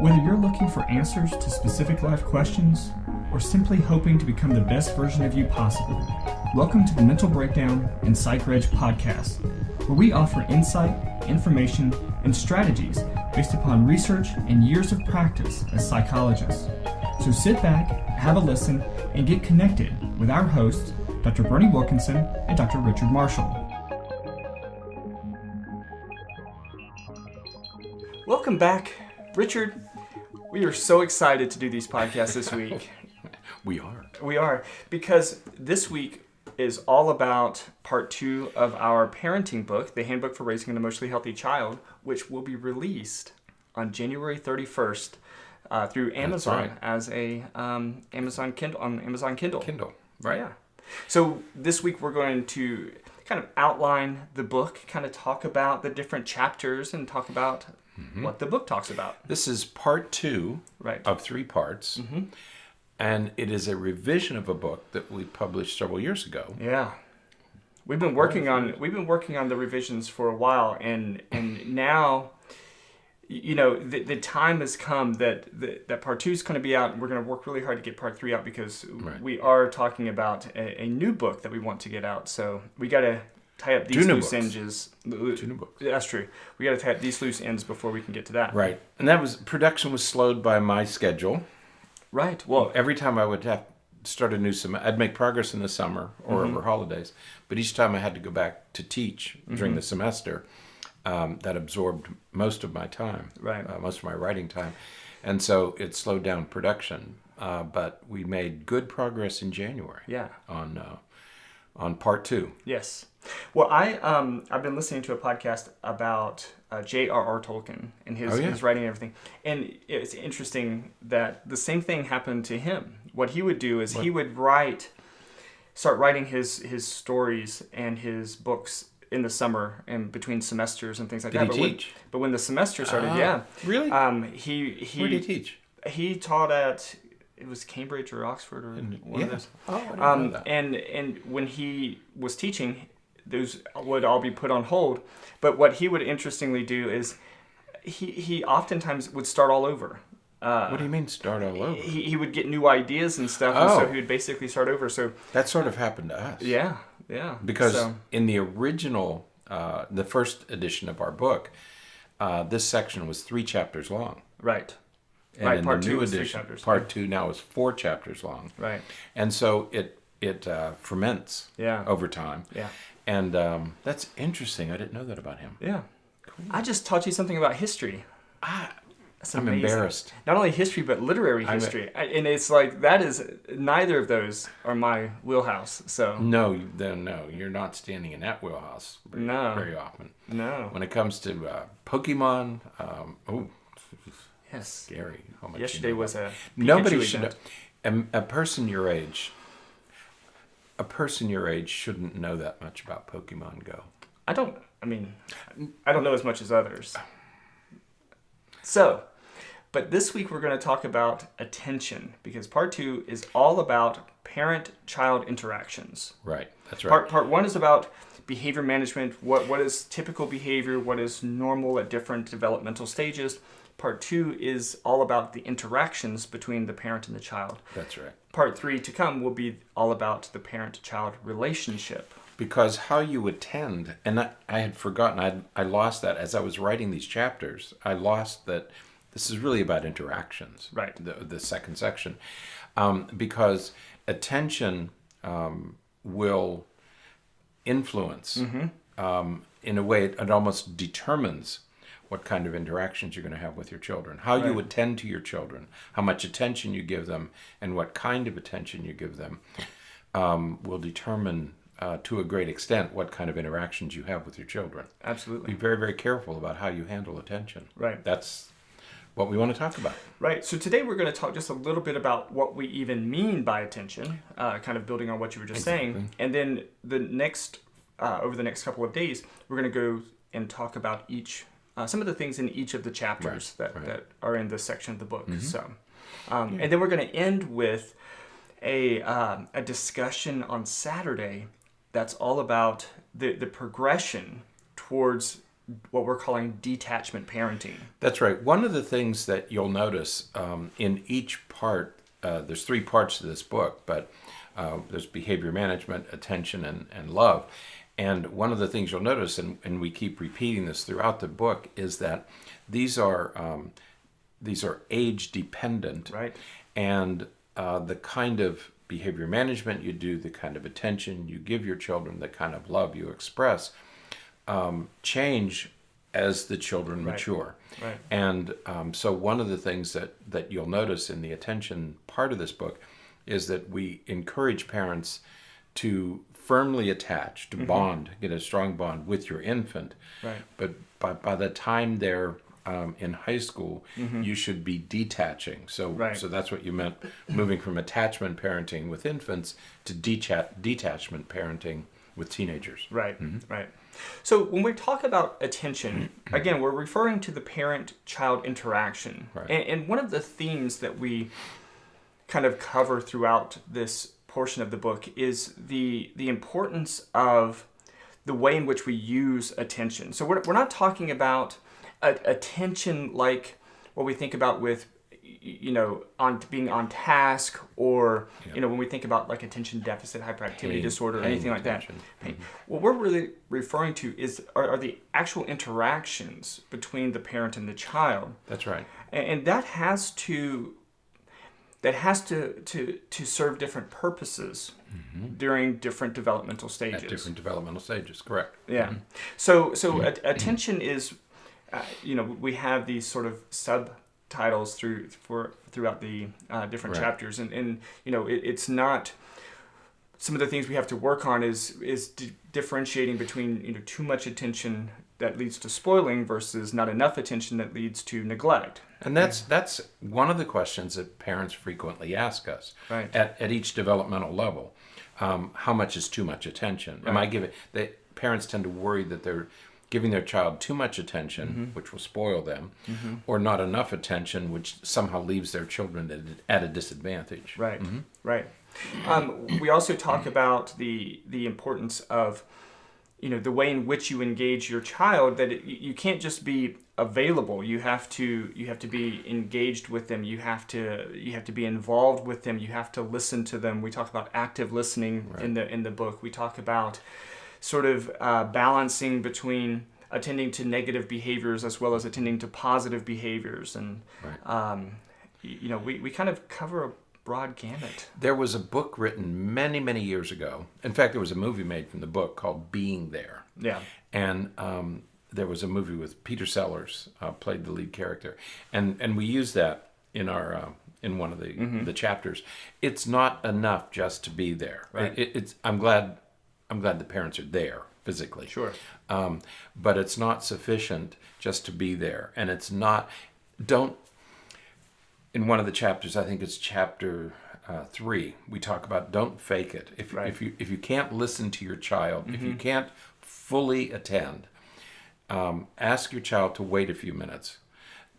Whether you're looking for answers to specific life questions or simply hoping to become the best version of you possible, welcome to the Mental Breakdown and Psychreg podcast, where we offer insight, information, and strategies based upon research and years of practice as psychologists. So sit back, have a listen, and get connected with our hosts, Dr. Berney Wilkinson and Dr. Richard Marshall. Welcome back, Richard. We are so excited to do these podcasts this week. We are. We are, because this week is all about part 2 of our parenting book, the Handbook for Raising an Emotionally Healthy Child, which will be released on January 31st through Amazon as a Amazon Kindle on Amazon Kindle. Right? Yeah. So this week we're going to kind of outline the book, kind of talk about the different chapters, and talk about what the book talks about. This is part 2 of 3 parts, and it is a revision of a book that we published several years ago. Yeah, we've been working on the revisions for a while, and now, you know, the time has come that part 2 is going to be out, and we're going to work really hard to get part 3 out because we are talking about a new book that we want to get out. So we got to tie up these loose ends. 2 new books. That's true. We got to tie up these loose ends before we can get to that. Right. And production was slowed by my schedule. Right. Well, every time I would have to start a new semester, I'd make progress in the summer or over holidays, but each time I had to go back to teach during the semester, that absorbed most of my time, most of my writing time. And so it slowed down production, but we made good progress in January on part 2. Yes. Well, I've been listening to a podcast about J.R.R. Tolkien and his writing and everything. And it's interesting that the same thing happened to him. What he would do is he would start writing his stories and his books in the summer and between semesters and things like that. Did he teach? But when the semester started, Really? Where did he teach? He taught at... It was Cambridge or Oxford or one of those. Oh, I didn't know that. And when he was teaching, those would all be put on hold. But what he would interestingly do is he oftentimes would start all over. What do you mean start all over? He would get new ideas and stuff, and so he would basically start over. So that sort of happened to us. Yeah. Because in the original, the first edition of our book, this section was 3 chapters long. Right. And in part the 2 new was 3 edition, chapters. part 2 now is 4 chapters long. Right. And so it ferments over time. Yeah. And that's interesting. I didn't know that about him. Yeah. Cool. I just taught you something about history. I'm embarrassed. Not only history, but literary history. And it's like, neither of those are my wheelhouse. So No, you're not standing in that wheelhouse very often. No. When it comes to Pokemon, yes. Scary. How much yesterday was a Nobody Pikachu should. A person your age shouldn't know that much about Pokemon Go. I don't know as much as others. So, but this week we're going to talk about attention, because part 2 is all about parent-child interactions. Right. That's right. Part 1 is about behavior management. What is typical behavior? What is normal at different developmental stages? Part 2 is all about the interactions between the parent and the child. That's right. Part 3 to come will be all about the parent-child relationship. Because how you attend, and I had forgotten, I lost that as I was writing these chapters. I lost that this is really about interactions. Right. The second section. Because attention will influence, in a way, it almost determines what kind of interactions you're going to have with your children. How you attend to your children, how much attention you give them, and what kind of attention you give them will determine to a great extent what kind of interactions you have with your children. Absolutely. Be very, very careful about how you handle attention. Right. That's what we want to talk about. Right. So today we're going to talk just a little bit about what we even mean by attention, kind of building on what you were just saying. And then over the next couple of days, we're going to go and talk about some of the things in each of the chapters that are in this section of the book. So, and then we're going to end with a discussion on Saturday that's all about the progression towards what we're calling detachment parenting. That's right. One of the things that you'll notice in each part, there's 3 parts to this book, but there's behavior management, attention, and love. And one of the things you'll notice, and we keep repeating this throughout the book, is that these are age dependent, right? And the kind of behavior management you do, the kind of attention you give your children, the kind of love you express, change as the children mature. Right. And so one of the things that you'll notice in the attention part of this book is that we encourage parents to firmly attach, to bond, get a strong bond with your infant. Right. But by the time they're in high school, you should be detaching. So that's what you meant, moving from attachment parenting with infants to detachment parenting with teenagers. Right, right. So when we talk about attention, again, we're referring to the parent-child interaction. Right. And one of the themes that we kind of cover throughout this portion of the book is the importance of the way in which we use attention. So we're not talking about attention like what we think about with, on being on task, or when we think about like attention deficit hyperactivity disorder or anything like that. What we're really referring to are the actual interactions between the parent and the child. That's right. And that has to serve different purposes during different developmental stages. At different developmental stages, correct. Yeah. So attention is, we have these sort of subtitles throughout the different chapters, and it's not. Some of the things we have to work on is differentiating between too much attention that leads to spoiling versus not enough attention that leads to neglect. And that's one of the questions that parents frequently ask us at each developmental level. How much is too much attention? Am I giving? Parents tend to worry that they're giving their child too much attention, which will spoil them, or not enough attention, which somehow leaves their children at a disadvantage. Right, right. We also talk about the importance of the way in which you engage your child. That you can't just be available. You have to be engaged with them. You have to be involved with them. You have to listen to them. We talk about active listening in the book. We talk about sort of balancing between attending to negative behaviors as well as attending to positive behaviors, and we kind of cover a broad gamut. There was a book written many, many years ago. In fact, there was a movie made from the book called Being There. Yeah. And there was a movie with Peter Sellers played the lead character, and we use that in our in one of the chapters. It's not enough just to be there. Right. I'm glad the parents are there physically. Sure. But it's not sufficient just to be there, and it's not. In one of the chapters, I think it's chapter 3, we talk about don't fake it. If you can't listen to your child, if you can't fully attend, ask your child to wait a few minutes.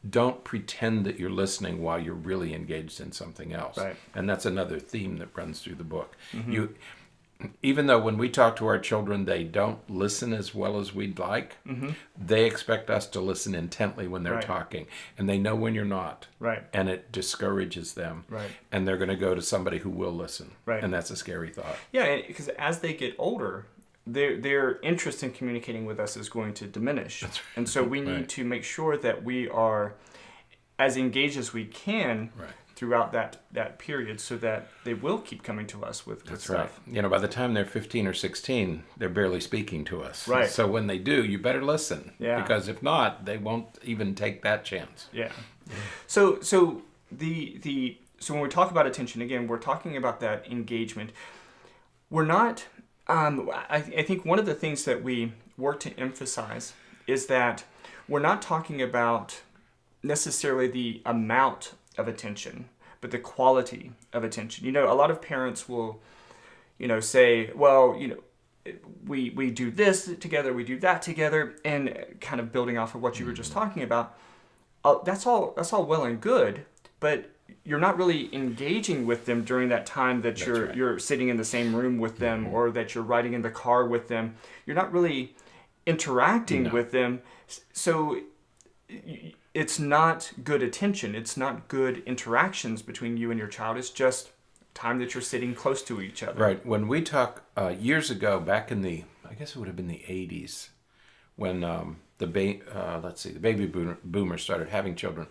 Don't pretend that you're listening while you're really engaged in something else. Right. And that's another theme that runs through the book. Even though when we talk to our children, they don't listen as well as we'd like, they expect us to listen intently when they're talking. And they know when you're not. Right. And it discourages them. Right. And they're going to go to somebody who will listen. Right. And that's a scary thought. Yeah, because as they get older, their interest in communicating with us is going to diminish. That's right. And so we need to make sure that we are as engaged as we can throughout that period, so that they will keep coming to us with stuff. Right. By the time they're 15 or 16, they're barely speaking to us. Right. So when they do, you better listen. Yeah. Because if not, they won't even take that chance. Yeah. So when we talk about attention, again, we're talking about that engagement. We're not. I think one of the things that we work to emphasize is that we're not talking about necessarily the amount of attention, but the quality of attention. A lot of parents will, say, well, we do this together, we do that together, and kind of building off of what you were just talking about. That's all well and good, but you're not really engaging with them during that time that you're sitting in the same room with them, or that you're riding in the car with them. You're not really interacting with them. So it's not good attention. It's not good interactions between you and your child. It's just time that you're sitting close to each other. Right. When we talk years ago, back in I guess it would have been the 80s, when the baby boomers started having children,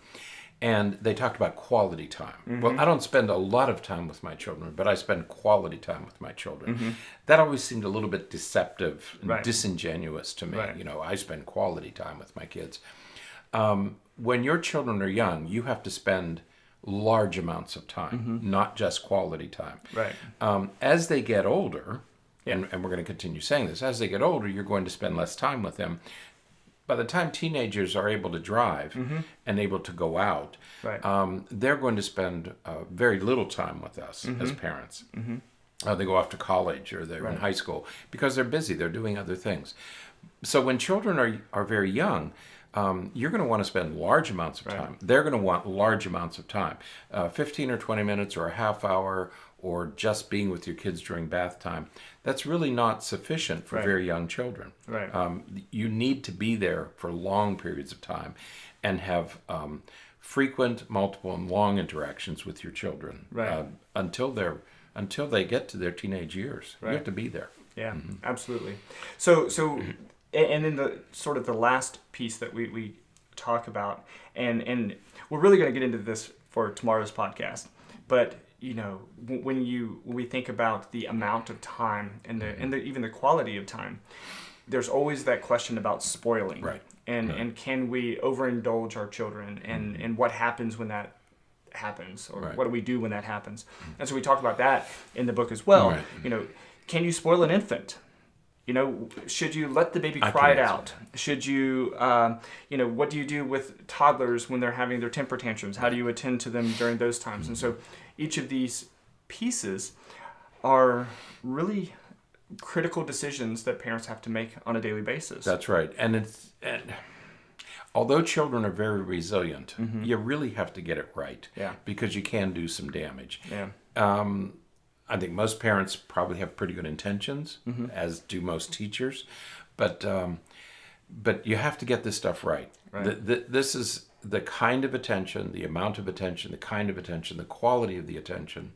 and they talked about quality time. Mm-hmm. Well, I don't spend a lot of time with my children, but I spend quality time with my children. Mm-hmm. That always seemed a little bit deceptive and disingenuous to me. Right. I spend quality time with my kids. When your children are young, you have to spend large amounts of time, not just quality time. Right. As they get older, and we're going to continue saying this, as they get older, you're going to spend less time with them. By the time teenagers are able to drive and able to go out, they're going to spend very little time with us as parents. Mm-hmm. They go off to college or they're in high school because they're busy. They're doing other things. So when children are very young, you're going to want to spend large amounts of time. They're going to want large amounts of time, 15 or 20 minutes or a half hour, or just being with your kids during bath time. That's really not sufficient for very young children. Right. You need to be there for long periods of time and have frequent, multiple, and long interactions with your children until they get to their teenage years. You have to be there. Yeah, absolutely. So, and then the sort of the last piece that we talk about, and we're really going to get into this for tomorrow's podcast, but when we think about the amount of time and even the quality of time, there's always that question about spoiling. Right. And can we overindulge our children, and what happens when that happens, or what do we do when that happens? And so we talk about that in the book as well. Right. Can you spoil an infant? Should you let the baby cry it out? Should you, what do you do with toddlers when they're having their temper tantrums? How do you attend to them during those times? And so each of these pieces are really critical decisions that parents have to make on a daily basis. That's right. And although children are very resilient, you really have to get it right. Yeah. Because you can do some damage. Yeah. I think most parents probably have pretty good intentions, as do most teachers, but you have to get this stuff right. This is the kind of attention, the amount of attention, the kind of attention, the quality of the attention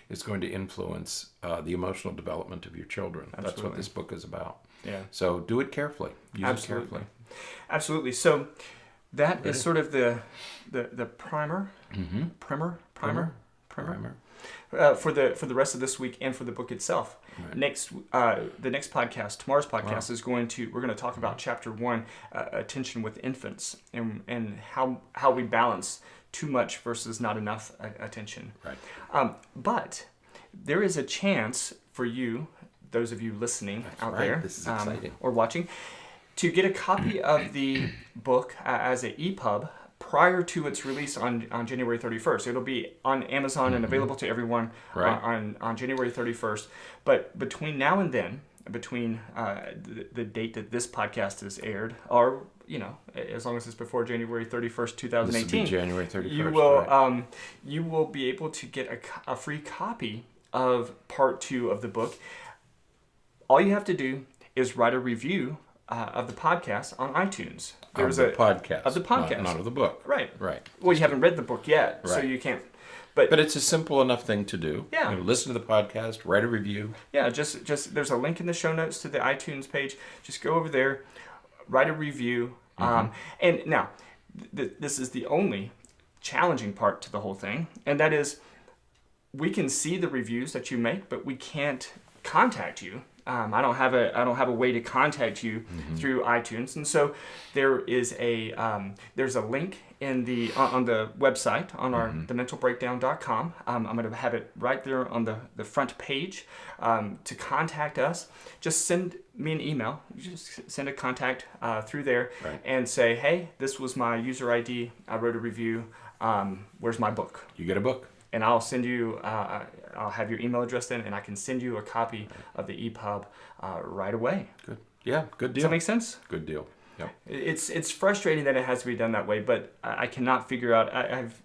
is going to influence the emotional development of your children. Absolutely. That's what this book is about. Yeah. So do it carefully. Use it carefully. Absolutely. So that is sort of the primer. Primer. For the rest of this week and for the book itself. Right. The next podcast, tomorrow's podcast, we're going to talk about chapter 1, attention with infants, and how we balance too much versus not enough attention. Right. But there is a chance for you, those of you listening out there, this is exciting, or watching, to get a copy of the book as an EPUB prior to its release on January 31st. It'll be on Amazon and available to everyone on January 31st. But between now and then, between the date that this podcast is aired, or as long as it's before January 31st, 2018, this will be January 31st, you will be able to get a free copy of part 2 of the book. All you have to do is write a review of the podcast on iTunes. Of the podcast. Not of the book. Right. Well, you haven't read the book yet, so you can't. But it's a simple enough thing to do. Yeah. Listen to the podcast, write a review. Yeah, just there's a link in the show notes to the iTunes page. Just go over there, write a review. And now, this is the only challenging part to the whole thing, and that is, we can see the reviews that you make, but we can't contact you. I don't have a way to contact you through iTunes, and so there's a link on the website on our thementalbreakdown.com. I'm going to have it right there on the front page to contact us. Just send me an email. Just send a contact through there and say, hey, this was my user ID. I wrote a review. Where's my book? You get a book. And I'll send you, I'll have your email address then, and I can send you a copy of the EPUB right away. Good. Yeah, good deal. Does that make sense? Good deal. Yep. It's frustrating that it has to be done that way, but I cannot figure out. I've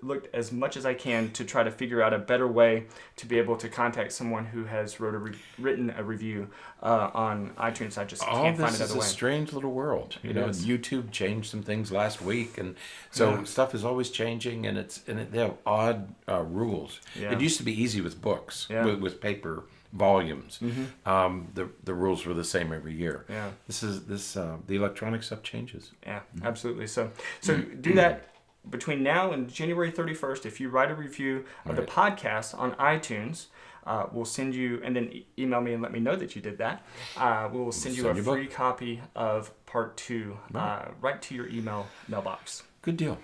looked as much as I can to try to figure out a better way to be able to contact someone who has written a review on iTunes. I just can't find another way. All this is a strange little world. It is. YouTube changed some things last week, and so stuff is always changing, and they have odd rules. Yeah. It used to be easy with books, with paper volumes. The rules were the same every year. Yeah. The electronic stuff changes. Yeah, absolutely. So do that between now and January 31st. If you write a review of the podcast on iTunes, we'll send you, and then email me and let me know that you did that. We will send you a free copy of part 2 right to your email mailbox. Good deal.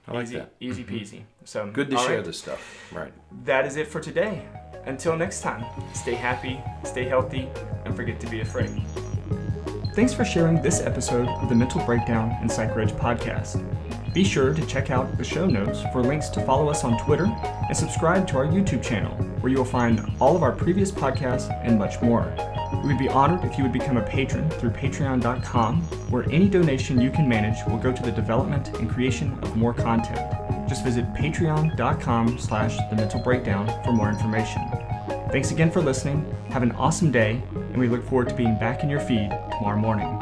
I like that. Easy peasy. So good to share this stuff. Right. That is it for today. Until next time, stay happy, stay healthy, and forget to be afraid. Thanks for sharing this episode of the Mental Breakdown and Psychreg podcast. Be sure to check out the show notes for links to follow us on Twitter and subscribe to our YouTube channel, where you will find all of our previous podcasts and much more. We would be honored if you would become a patron through patreon.com, where any donation you can manage will go to the development and creation of more content. Just visit patreon.com/thementalbreakdown for more information. Thanks again for listening. Have an awesome day, and we look forward to being back in your feed tomorrow morning.